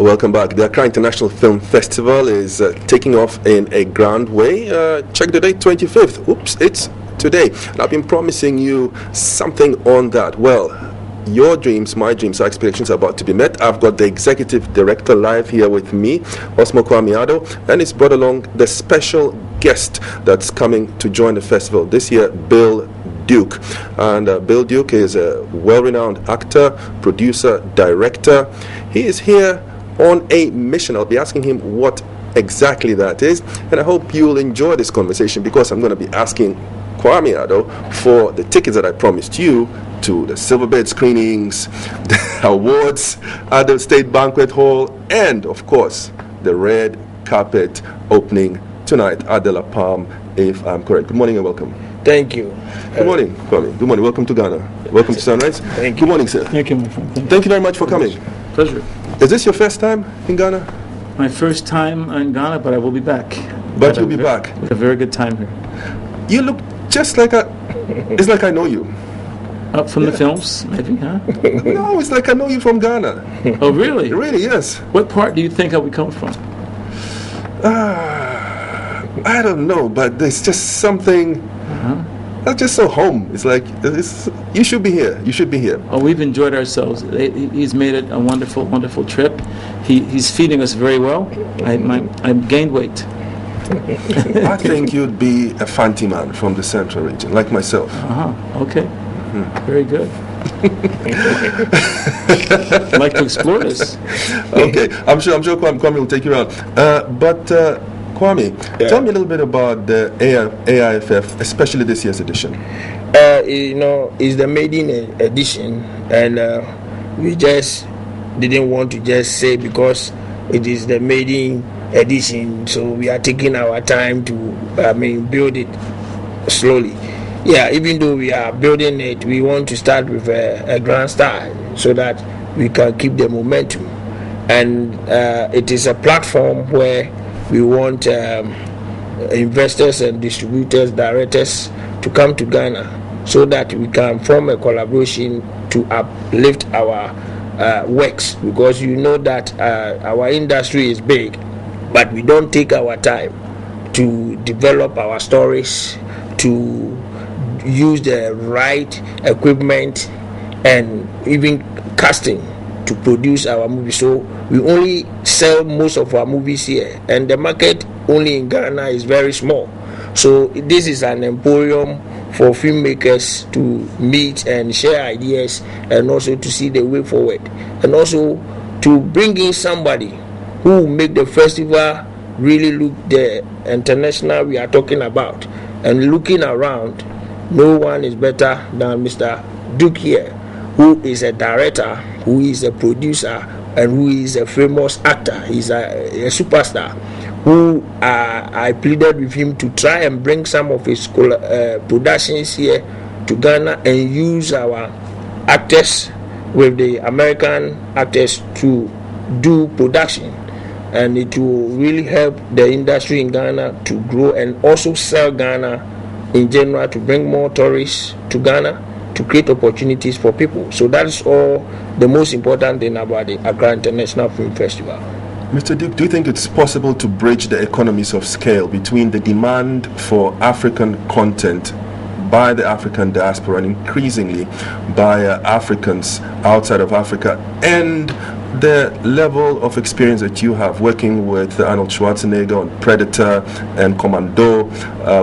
Welcome back. The Accra International Film Festival is taking off in a grand way. Check the date, 25th. Oops, it's today. And I've been promising you something on that. Well, your dreams, my dreams, our expectations are about to be met. I've got the executive director live here with me, Osmo Kwame, and he's brought along the special guest that's coming to join the festival this year, Bill Duke. And Bill Duke is a well-renowned actor, producer, director. He is here on a mission. I'll be asking him what exactly that is, and I hope you'll enjoy this conversation because I'm going to be asking Kwame Ado for the tickets that I promised you to the Silverbird screenings, the awards at the State Banquet Hall, and of course the red carpet opening tonight at De La Palm, if I'm correct. Good morning and welcome. Thank you. Good morning, Kwame. Good morning. Welcome to Ghana. Welcome to Sunrise. Thank you. Good morning, sir. Thank you, my friend. Thank you very much for coming. Pleasure. Is this your first time in Ghana? My first time in Ghana, but I will be back. But you'll be back. With a very good time here. You look just like it's like I know you. Up from the films, maybe, huh? No, it's like I know you from Ghana. Oh, really? Really, yes. What part do you think I would come from? I don't know, but there's just something that's just so home. It's like you should be here. You should be here. Oh, we've enjoyed ourselves. He's made it a wonderful, wonderful trip. He's feeding us very well. I've gained weight. I think you'd be a fancy man from the central region, like myself. Okay. Very good. I'd like to explore this. Okay, I'm sure Kwame will take you around. But Kwame, tell me a little bit about the AIFF, especially this year's edition. It's the maiden edition, and we just didn't want to just say because it is the maiden edition, so we are taking our time to build it slowly. Yeah, even though we are building it, we want to start with a grand start so that we can keep the momentum. And it is a platform where we want investors and distributors, directors to come to Ghana so that we can form a collaboration to uplift our works, because you know that our industry is big, but we don't take our time to develop our stories, to use the right equipment and even casting to produce our movies. So we only sell most of our movies here, and the market only in Ghana is very small. So this is an emporium for filmmakers to meet and share ideas, and also to see the way forward, and also to bring in somebody who will make the festival really look the international we are talking about. And looking around, no one is better than Mr. Duke here, who is a director, who is a producer, and who is a famous actor. He's a superstar, who I pleaded with him to try and bring some of his productions here to Ghana and use our actors with the American actors to do production. And it will really help the industry in Ghana to grow, and also sell Ghana in general, to bring more tourists to Ghana, to create opportunities for people. So that's all the most important thing about the Accra International Film Festival. Mr. Duke, do you think it's possible to bridge the economies of scale between the demand for African content by the African diaspora and increasingly by Africans outside of Africa, and the level of experience that you have working with Arnold Schwarzenegger on Predator and Commando,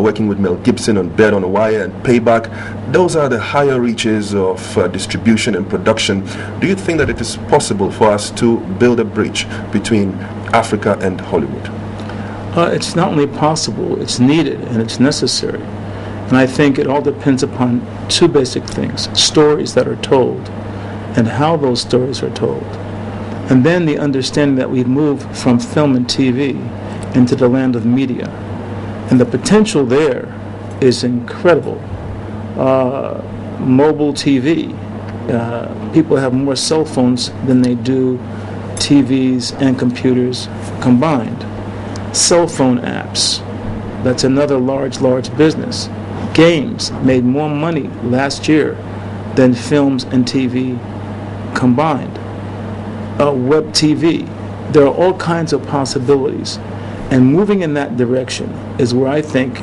working with Mel Gibson on Bird on a Wire and Payback? Those are the higher reaches of distribution and production. Do you think that it is possible for us to build a bridge between Africa and Hollywood? It's not only possible, it's needed and it's necessary. And I think it all depends upon two basic things: stories that are told and how those stories are told. And then the understanding that we've moved from film and TV into the land of media. And the potential there is incredible. Mobile TV. People have more cell phones than they do TVs and computers combined. Cell phone apps. That's another large business. Games made more money last year than films and TV combined. Web TV, There are all kinds of possibilities. And moving in that direction is where I think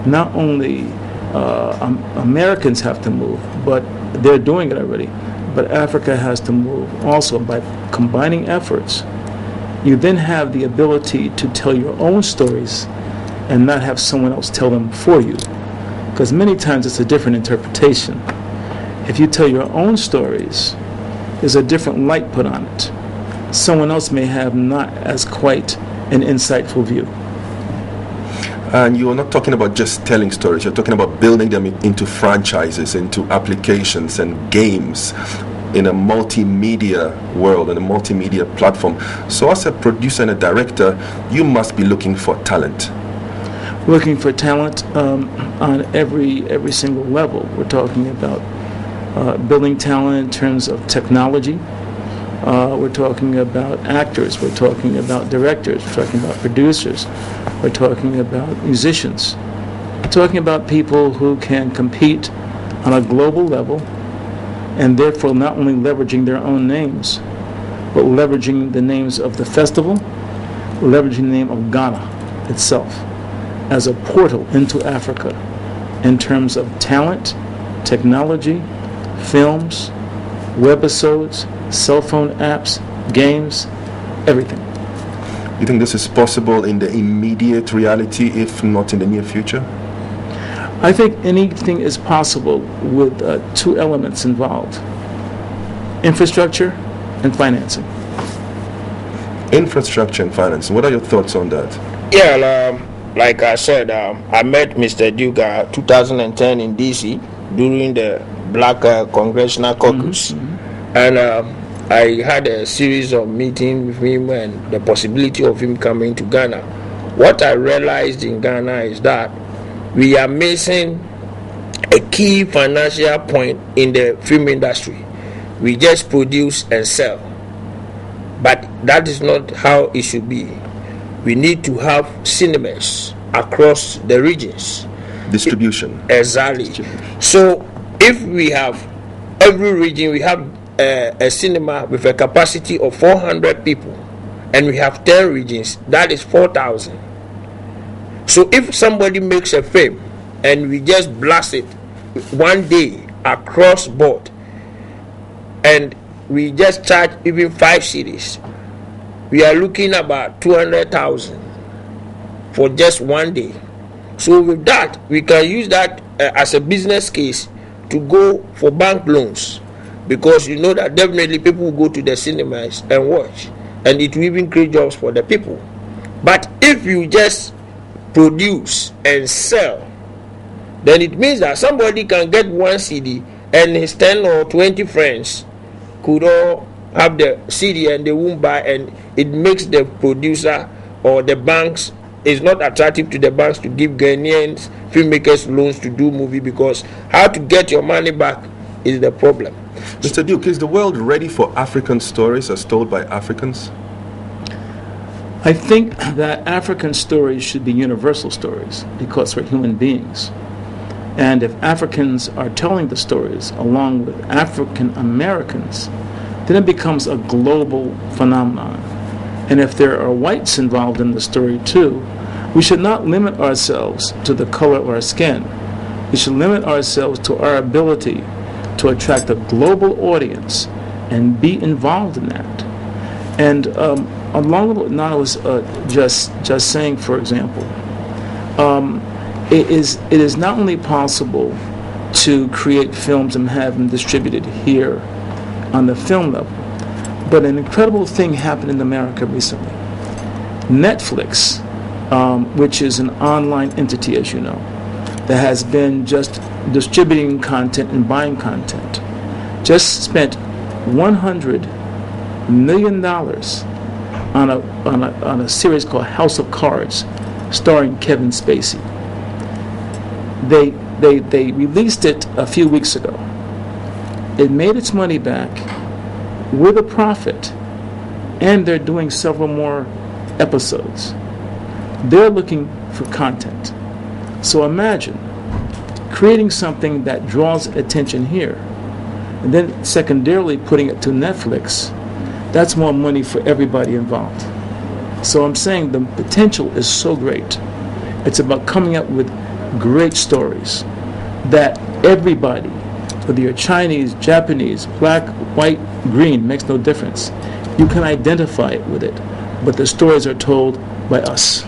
not only Americans have to move, but they're doing it already, but Africa has to move also. By combining efforts, you then have the ability to tell your own stories and not have someone else tell them for you. Because many times it's a different interpretation. If you tell your own stories, there's a different light put on it. Someone else may have not as quite an insightful view. And you're not talking about just telling stories, you're talking about building them into franchises, into applications and games in a multimedia world, in a multimedia platform. So as a producer and a director, you must be looking for talent. Looking for talent on every single level. We're talking about building talent in terms of technology. We're talking about actors, we're talking about directors, we're talking about producers, we're talking about musicians. We're talking about people who can compete on a global level and therefore not only leveraging their own names, but leveraging the names of the festival, leveraging the name of Ghana itself as a portal into Africa in terms of talent, technology, films, webisodes, cell phone apps, games, everything. You think this is possible in the immediate reality, if not in the near future? I think anything is possible with two elements involved: infrastructure and financing. Infrastructure and finance. What are your thoughts on that? Yeah, like I said, I met Mr. Duga 2010 in DC during the Black Congressional Caucus. And I had a series of meetings with him and the possibility of him coming to Ghana. What I realized in Ghana is that we are missing a key financial point in the film industry. We just produce and sell. But that is not how it should be. We need to have cinemas across the regions. Distribution. Exactly. So if we have every region, we have a cinema with a capacity of 400 people, and we have 10 regions, that is 4,000. So if somebody makes a film and we just blast it one day across board, and we just charge even 5 cities, we are looking about 200,000 for just one day. So with that, we can use that as a business case to go for bank loans, because you know that definitely people will go to the cinemas and watch, and it will even create jobs for the people. But if you just produce and sell, then it means that somebody can get one CD and his 10 or 20 friends could all have the CD and they won't buy, and it makes the producer or the banks, it's not attractive to the banks to give Ghanaians filmmakers loans to do movie, because how to get your money back is the problem. Mr. Duke, is the world ready for African stories as told by Africans? I think that African stories should be universal stories because we're human beings. And if Africans are telling the stories along with African Americans, then it becomes a global phenomenon. And if there are whites involved in the story too, we should not limit ourselves to the color of our skin. We should limit ourselves to our ability to attract a global audience and be involved in that. And along with what Nana was just saying, for example, it is not only possible to create films and have them distributed here on the film level, but an incredible thing happened in America recently. Netflix, which is an online entity, as you know, that has been just distributing content and buying content, just spent $100 million on a series called House of Cards, starring Kevin Spacey. They released it a few weeks ago. It made its money back with a profit, and they're doing several more episodes. They're looking for content. So imagine creating something that draws attention here, and then secondarily putting it to Netflix. That's more money for everybody involved. So I'm saying the potential is so great. It's about coming up with great stories that everybody, whether you're Chinese, Japanese, black, white, green, makes no difference. You can identify with it, but the stories are told by us.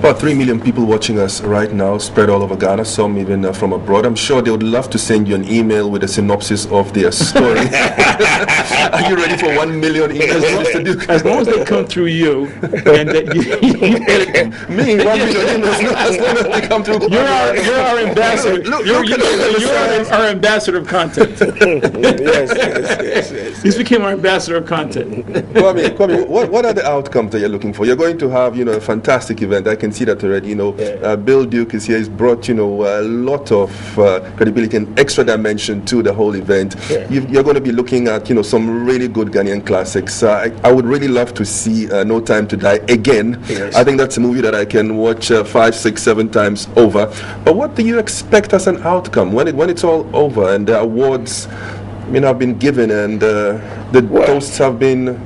About 3 million people watching us right now, spread all over Ghana, some even from abroad. I'm sure they would love to send you an email with a synopsis of their story. Are you ready for 1 million emails, Mr. Duke? As long as they come through you, and that you edit them. Me, 1 million emails, no, as long as they come through. You're our ambassador. You're our ambassador of content. Yes. He's became our ambassador of content. Kwame, what are the outcomes that you're looking for? You're going to have, a fantastic event. I can see that already. Bill Duke is here. He's brought, a lot of credibility and extra dimension to the whole event. Yeah. You're going to be looking at, some really good Ghanaian classics. I would really love to see No Time to Die again. Yes. I think that's a movie that I can watch 5, 6, 7 times over. But what do you expect as an outcome when it's all over and the awards, have been given and the toasts have been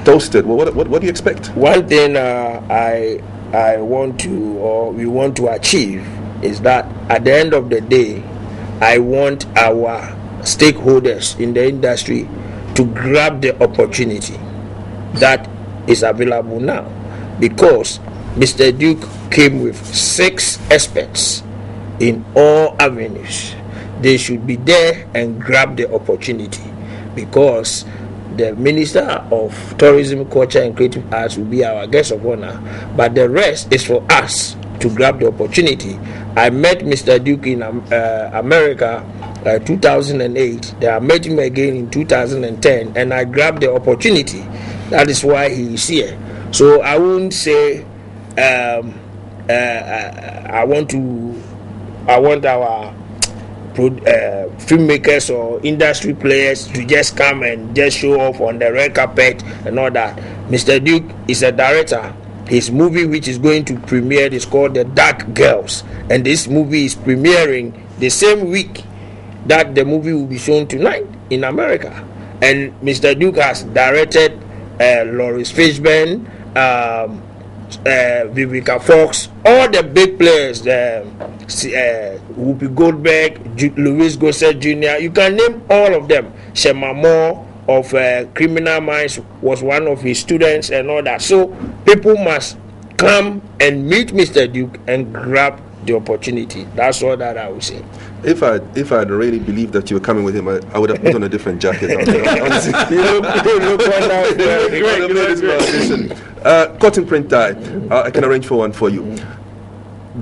toasted? What do you expect? One thing I want to, or we want to achieve, is that at the end of the day, I want our stakeholders in the industry to grab the opportunity that is available now, because Mr. Duke came with 6 experts in all avenues. They should be there and grab the opportunity, because the Minister of Tourism, Culture and Creative Arts will be our guest of honor, but the rest is for us to grab the opportunity. I met Mr. Duke in America 2008. I met him again in 2010, and I grabbed the opportunity. That is why he is here. So I wouldn't say I want our filmmakers or industry players to just come and just show off on the red carpet and all that. Mr. Duke is a director. His movie, which is going to premiere, is called The Dark Girls, and this movie is premiering the same week that the movie will be shown tonight in America. And Mr. Duke has directed Lawrence Fishburne, Vivica Fox, all the big players, Whoopi Goldberg, Louis Gossett Jr. You can name all of them. Shema Moore of Criminal Minds was one of his students and all that. So people must come and meet Mr. Duke and grab the opportunity. That's all that I would say. If I'd really believed that you were coming with him, I would have put on a different jacket. Honestly. Cotton print tie. I can arrange for one for you.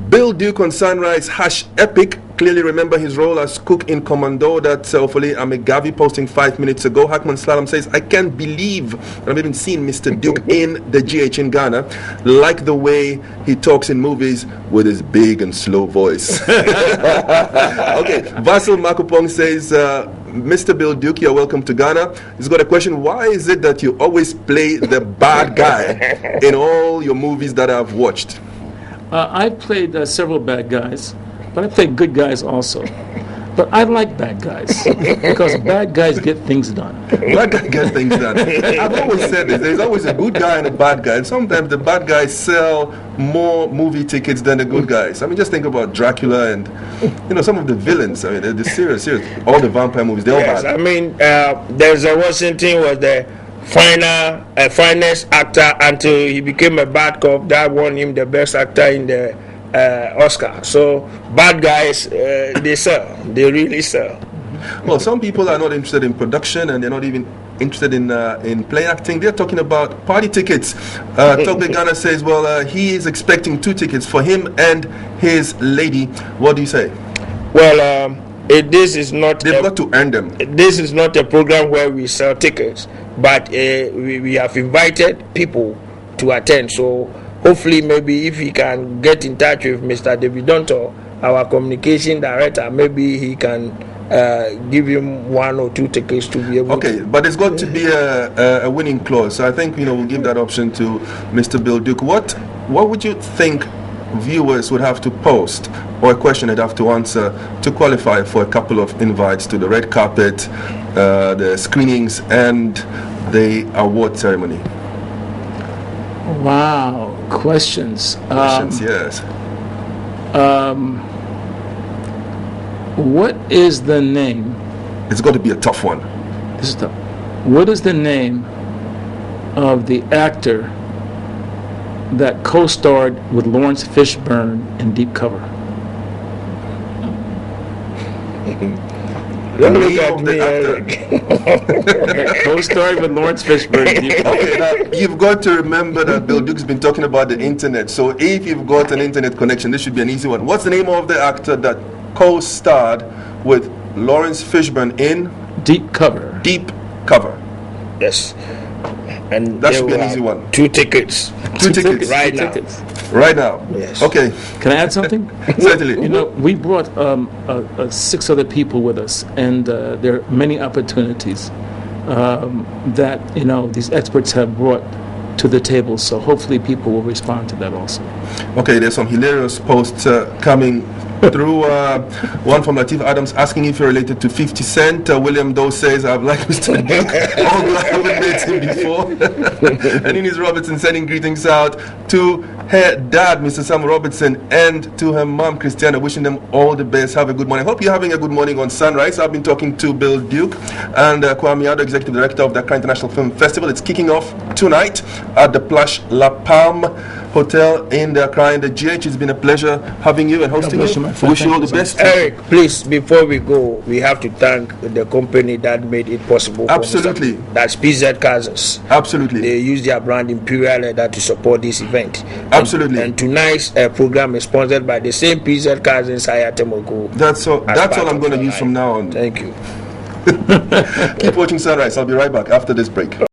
Bill Duke on Sunrise #epic. Clearly remember his role as cook in Commando. That's hopefully Amigavi posting 5 minutes ago. Hackman Slalom says, I can't believe I've even seen Mr. Duke in the GH in Ghana. Like the way he talks in movies with his big and slow voice. Okay, Vasil Makupong says, Mr. Bill Duke, you're welcome to Ghana. He's got a question. Why is it that you always play the bad guy in all your movies that I've watched? I've played several bad guys, but I played good guys also. But I like bad guys because bad guys get things done. Bad guys get things done. I've always said this. There's always a good guy and a bad guy. And sometimes the bad guys sell more movie tickets than the good guys. I mean, just think about Dracula and, some of the villains. I mean, they're serious. All the vampire movies, they're all bad. I mean, Denzel Washington was the finest actor until he became a bad cop. That won him the best actor in the Oscar. So bad guys, they sell. They really sell. Well, some people are not interested in production, and they're not even interested in play acting. They're talking about party tickets. Togbe Ghana says, well, he is expecting 2 tickets for him and his lady. What do you say? Well, this is not. They've got to earn them. This is not a program where we sell tickets, but we have invited people to attend. So hopefully, maybe if he can get in touch with Mr. David Donto, our communication director, maybe he can give him 1 or 2 tickets to be able. Okay, but there's got to be a winning clause. So I think we'll give that option to Mr. Bill Duke. What would you think viewers would have to post, or a question they'd have to answer to qualify for a couple of invites to the red carpet, the screenings, and the award ceremony? Wow, questions. Questions, yes. What is the name? It's got to be a tough one. This is tough. What is the name of the actor that co-starred with Lawrence Fishburne in Deep Cover? Don't look Name at of me, the actor. Eric. Co-starred with Lawrence Fishburne in Deep Cover. Okay, now you've got to remember that Bill Duke's been talking about the internet. So if you've got an internet connection, this should be an easy one. What's the name of the actor that co-starred with Lawrence Fishburne in Deep Cover. Deep Cover? Yes. And That there should be an were easy one. 2 tickets. Two tickets. Right now. Right now. Yes. Okay, Can I add something? certainly. You know, we brought 6 other people with us, and there are many opportunities that, you know, these experts have brought to the table. So hopefully people will respond to that also. Okay, there's some hilarious posts coming through. One from Latif Adams asking if you're related to 50 Cent. William Doe says, I've liked Mr. Duke, although I haven't met him before. And Ines Robertson sending greetings out to her dad, Mr. Sam Robertson, and to her mom, Christiana, wishing them all the best. Have a good morning. Hope you're having a good morning on Sunrise. I've been talking to Bill Duke and Kwame Ado, Executive Director of the Accra International Film Festival. It's kicking off tonight at the Plush La Palme Hotel in the Accra in the GH. It's been a pleasure having you and hosting bless you. you, my friend. Wish you all Thank the you best. Eric, please, before we go, we have to thank the company that made it possible. For Absolutely. Mr. That's PZ Cars. Absolutely. They use their brand Imperial Leather to support this event. Absolutely. And tonight's program is sponsored by the same PZ Cars in Sayatemoko. That's all I'm going to use from now on. Thank you. Keep watching Sunrise. I'll be right back after this break.